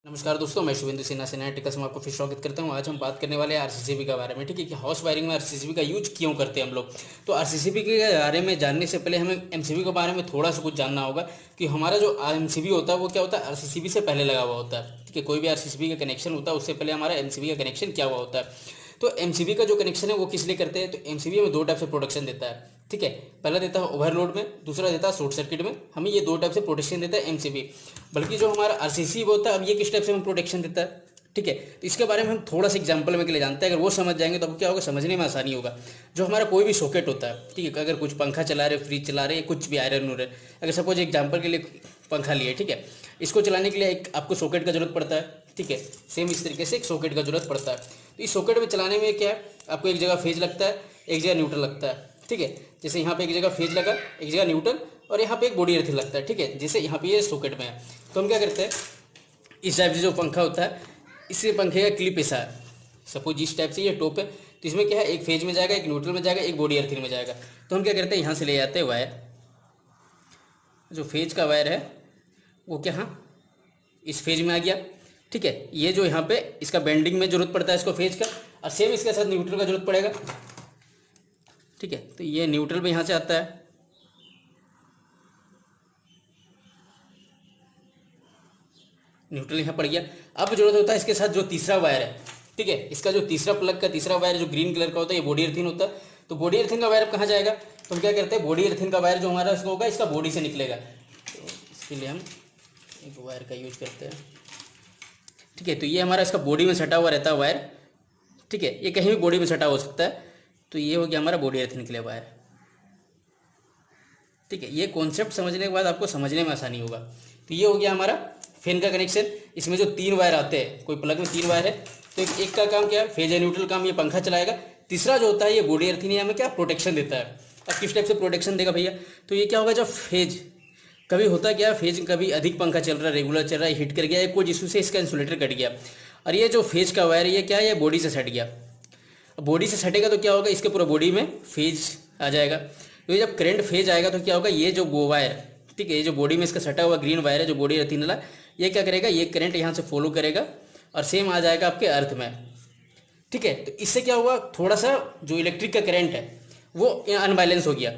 नमस्कार दोस्तों, मैं शुभेंदु सिन्हा से टिकल्स में आपको फिर स्वागत करता हूं। आज हम बात करने वाले हैं आरसीसीबी के बारे में। ठीक है कि हाउस वायरिंग में आरसीसीबी का यूज क्यों करते हैं हम लोग। तो आरसीसीबी के बारे में जानने से पहले हमें एमसीबी के बारे में थोड़ा सा कुछ जानना होगा कि हमारा जो एमसीबी होता है वो क्या होता है, आरसीसीबी से पहले लगा हुआ होता है। ठीक है, कोई भी आरसीसीबी का कनेक्शन होता है उससे पहले हमारा एमसीबी का कनेक्शन क्या हुआ होता है। तो एमसीबी का जो कनेक्शन है वो किस लिए करते हैं, तो एमसीबी हमें दो टाइप से प्रोटेक्शन देता है। ठीक है, पहला देता है ओवरलोड में, दूसरा देता है शॉर्ट सर्किट में। हमें ये दो टाइप से प्रोटेक्शन देता है एमसीबी। बल्कि जो हमारा आरसीसी होता है, अब ये किस टाइप से हमें प्रोटेक्शन देता है। ठीक है, तो इसके बारे में हम थोड़ा सा एग्जांपल में के लिए जानते हैं। अगर वो समझ जाएंगे तो अब क्या होगा, समझने में आसानी होगा। जो हमारा कोई भी सॉकेट होता है, ठीक है, अगर कुछ पंखा चला रहे, फ्रिज चला रहे, कुछ भी आयरन हो रहे, अगर सपोज एग्जांपल के लिए पंखा लिए, ठीक है, इसको चलाने के लिए एक आपको सॉकेट का जरूरत पड़ता है। ठीक है, सेम इस तरीके से एक सॉकेट का जरूरत पड़ता है। तो इस सॉकेट में चलाने में क्या है, आपको एक जगह फेज लगता है, एक जगह न्यूट्रल लगता है। ठीक है, जैसे यहाँ पे एक जगह फेज लगा, एक जगह न्यूट्रल, और यहाँ पे एक बॉडी अर्थिंग लगता है। ठीक है, जैसे यहाँ पे ये सॉकेट में है, तो हम क्या करते हैं, इस टाइप से जो पंखा होता है, इससे पंखे का क्लिप ऐसा है। सपोज इस टाइप से ये टॉप है, तो इसमें क्या है, एक फेज में जाएगा, एक न्यूट्रल में जाएगा, एक बॉडी अर्थिंग में जाएगा। तो हम क्या करते हैं, यहाँ से ले जाते हैं वायर, जो फेज का वायर है वो क्या, हाँ, इस फेज में आ गया। ठीक है, ये जो यहाँ पे इसका बेंडिंग में जरूरत पड़ता है इसको फेज का, और सेम इसके साथ न्यूट्रल का जरूरत पड़ेगा। ठीक है, तो ये न्यूट्रल में यहाँ से आता है, न्यूट्रल यहाँ पड़ गया। अब जरूरत होता है इसके साथ जो तीसरा वायर है, ठीक है, इसका जो तीसरा प्लग का तीसरा वायर जो ग्रीन कलर का होता है, ये बॉडी अर्थिंग होता है। तो बॉडी अर्थिंग का वायर अब कहाँ जाएगा, तो हम क्या करते हैं, बॉडी अर्थिंग का वायर जो हमारा इसका होगा, इसका बॉडी से निकलेगा। तो इसके लिए हम एक वायर का यूज करते हैं। ठीक है, तो ये हमारा इसका बॉडी में सटा हुआ रहता है वायर। ठीक है, ये कहीं भी बॉडी में सटा हो सकता है। तो ये हो गया हमारा बॉडी अर्थिंग के लिए वायर। ठीक है, ये कॉन्सेप्ट समझने के बाद आपको समझने में आसानी होगा। तो ये हो गया हमारा फैन का कनेक्शन। इसमें जो तीन वायर आते हैं, कोई प्लग में तीन वायर है, तो एक का काम क्या है, फेज या न्यूट्रल काम ये पंखा चलाएगा। तीसरा जो होता है ये बॉडी अर्थिंग, ये हमें क्या प्रोटेक्शन देता है। अब किस टाइप से प्रोटेक्शन देगा भैया, तो ये क्या होगा, जब फेज कभी होता क्या, फेज कभी अधिक पंखा चल रहा है, रेगुलर चल रहा है, हिट कर गया, कोई इशू से इसका इंसुलेटर कट गया, और ये जो फेज का वायर ये क्या है, ये बॉडी से सट गया। बॉडी से सटेगा तो क्या होगा, इसके पूरा बॉडी में फेज आ जाएगा। तो ये जब करंट फेज आएगा तो क्या होगा, ये जो वायर, ठीक है, ये जो बॉडी में इसका सटा हुआ ग्रीन वायर है, जो बॉडी अर्थिंग वाला, ये क्या करेगा, ये करंट यहाँ से फॉलो करेगा और सेम आ जाएगा आपके अर्थ में। ठीक है, तो इससे क्या हुआ, थोड़ा सा जो इलेक्ट्रिक का करंट है वो अनबैलेंस हो गया।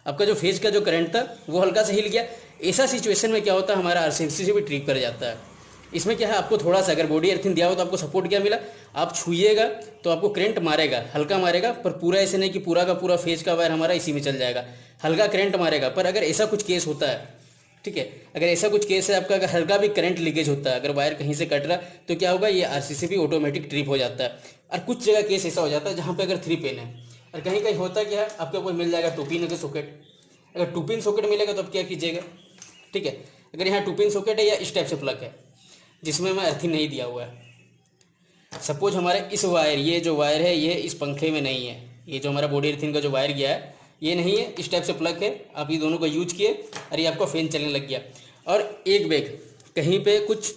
आपका जो फेज का जो करंट था वो हल्का सा हिल गया। ऐसा सिचुएशन में क्या होता है, हमारा आरसीसी से भी ट्रिप कर जाता है। इसमें क्या है, आपको थोड़ा सा अगर बॉडी अर्थिंग दिया हो तो आपको सपोर्ट क्या मिला, आप छुइएगा तो आपको करंट मारेगा, हल्का मारेगा, पर पूरा ऐसे नहीं कि पूरा का पूरा फेज का वायर हमारा इसी में चल जाएगा, हल्का करंट मारेगा। पर अगर ऐसा कुछ केस होता है, ठीक है, अगर ऐसा कुछ केस है आपका, अगर हल्का भी करंट लीकेज होता है, अगर वायर कहीं से कट रहा, तो क्या होगा, ये आरसीसी भी ऑटोमेटिक ट्रिप हो जाता है। और कुछ जगह केस ऐसा हो जाता है जहाँ पे अगर 3 पिन है, और कहीं कहीं होता क्या है, आपको कोई मिल जाएगा 2 पिन का सॉकेट। अगर 2 पिन सॉकेट मिलेगा तो आप क्या कीजिएगा, ठीक है, अगर यहाँ 2 पिन सॉकेट है या इस टाइप से प्लग है जिसमें हमें अर्थिंग नहीं दिया हुआ है, सपोज हमारे इस वायर, ये जो वायर है ये इस पंखे में नहीं है, ये जो हमारा बॉडी अर्थिंग का जो वायर गया है ये नहीं है, इस टाइप से प्लग है, आप ये दोनों को यूज किए और ये आपका फैन चलने लग गया। और एक बैग कहीं पे कुछ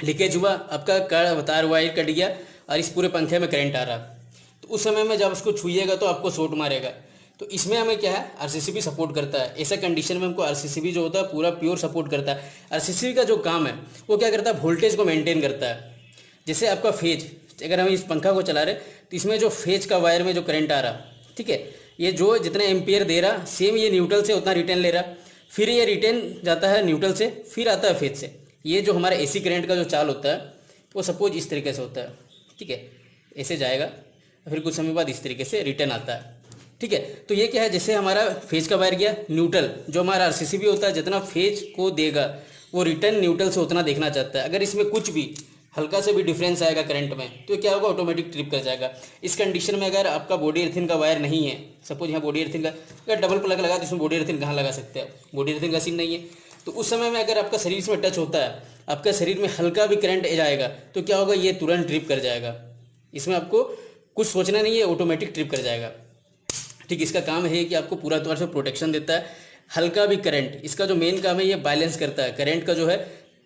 लीकेज हुआ, आपका तार वायर कट गया और इस पूरे पंखे में करंट आ रहा, तो उस समय में जब उसको छुइएगा तो आपको शॉर्ट मारेगा। तो इसमें हमें क्या है, आरसीसी भी सपोर्ट करता है। ऐसा कंडीशन में हमको आरसीसी भी जो होता है पूरा प्योर सपोर्ट करता है। आरसीसी का जो काम है वो क्या करता है, वोल्टेज को मेंटेन करता है। जैसे आपका फेज, अगर हम इस पंखा को चला रहे तो इसमें जो फेज का वायर में जो करंट आ रहा, ठीक है, ये जो जितना एम्पियर दे रहा, सेम ये न्यूट्रल से उतना रिटर्न ले रहा, फिर ये रिटर्न जाता है न्यूट्रल से, फिर आता है फेज से। ये जो हमारा एसी करंट का जो चाल होता है वो सपोज इस तरीके से होता है, ठीक है, ऐसे जाएगा, फिर कुछ समय बाद इस तरीके से रिटर्न आता है। ठीक है, तो ये क्या है, जैसे हमारा फेज का वायर गया न्यूट्रल, जो हमारा आरसीसी भी होता है जितना फेज को देगा वो रिटर्न न्यूट्रल से उतना देखना चाहता है। अगर इसमें कुछ भी हल्का से भी डिफरेंस आएगा करंट में तो क्या होगा, ऑटोमेटिक ट्रिप कर जाएगा। इस कंडीशन में अगर आपका बॉडी अर्थिंग का वायर नहीं है, सपोज यहाँ बॉडी अर्थिंग का अगर डबल प्लग लगा तो इसमें बॉडी अर्थिंग कहाँ लगा सकते हैं, बॉडी अर्थिंग का सीन नहीं है। तो उस समय में अगर आपका शरीर में टच होता है, आपका शरीर में हल्का भी करंट जाएगा तो क्या होगा, ये तुरंत ट्रिप कर जाएगा। इसमें आपको कुछ सोचना नहीं है, ऑटोमेटिक ट्रिप कर जाएगा। ठीक, इसका काम है कि आपको पूरा तौर से प्रोटेक्शन देता है। हल्का भी करंट, इसका जो मेन काम है ये बैलेंस करता है करंट का, जो है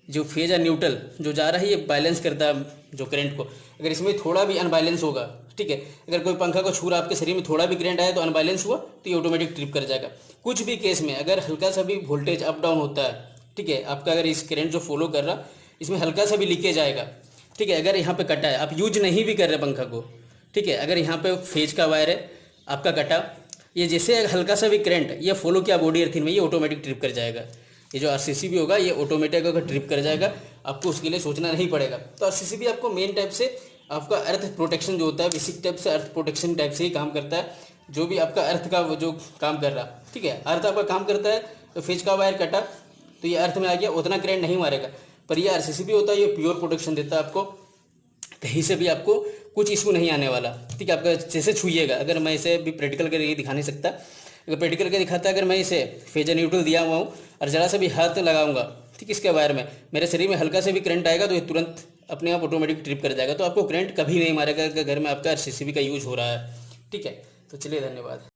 जो फेज या न्यूट्रल जो जा रहा है ये बैलेंस करता है जो करंट को। अगर इसमें थोड़ा भी अनबैलेंस होगा, ठीक है, अगर कोई पंखा को छू रहा, आपके शरीर में थोड़ा भी करंट आया तो अनबैलेंस हुआ तो ये ऑटोमेटिक ट्रिप कर जाएगा। कुछ भी केस में अगर हल्का सा भी वोल्टेज अप डाउन होता है, ठीक है, आपका अगर इस करंट जो फॉलो कर रहा इसमें हल्का सा भी लीकेज आएगा, ठीक है। अगर यहाँ पे कटा है, आप यूज नहीं भी कर रहे पंखा को, ठीक है, अगर यहाँ पे फेज का वायर है आपका कटा, ये जैसे हल्का सा भी करंट ये फॉलो किया बॉडी अर्थिंग में, ये ऑटोमेटिक ट्रिप कर जाएगा। ये जो आरसीसीबी होगा ये ऑटोमेटिक अगर ट्रिप कर जाएगा, आपको उसके लिए सोचना नहीं पड़ेगा। तो आरसीसीबी आपको मेन टाइप से आपका अर्थ प्रोटेक्शन जो होता है, बेसिक टाइप से अर्थ प्रोटेक्शन टाइप से ही काम करता है। जो भी आपका अर्थ का वो जो काम कर रहा, ठीक है, अर्थ आपका काम करता है, तो फेज का वायर कटा तो ये अर्थ में आ गया, उतना करंट नहीं मारेगा। पर ये आरसीसीबी होता है, ये प्योर प्रोटेक्शन देता है आपको, कहीं से भी आपको कुछ इशू नहीं आने वाला, ठीक है। आपका जैसे छूइएगा, अगर मैं इसे भी प्रैक्टिकल करके दिखा नहीं सकता, अगर प्रैक्टिकल करके दिखाता, अगर मैं इसे फेजर न्यूट्रल दिया हुआ हूँ और ज़रा सा भी हाथ लगाऊंगा, ठीक, इसके वायर में मेरे शरीर में हल्का से भी करंट आएगा तो ये तुरंत अपने आप ऑटोमेटिक ट्रिप कर जाएगा। तो आपको करंट कभी नहीं मारेगा अगर घर में आपका आरसीसीबी का यूज हो रहा है, ठीक है। तो चलिए, धन्यवाद।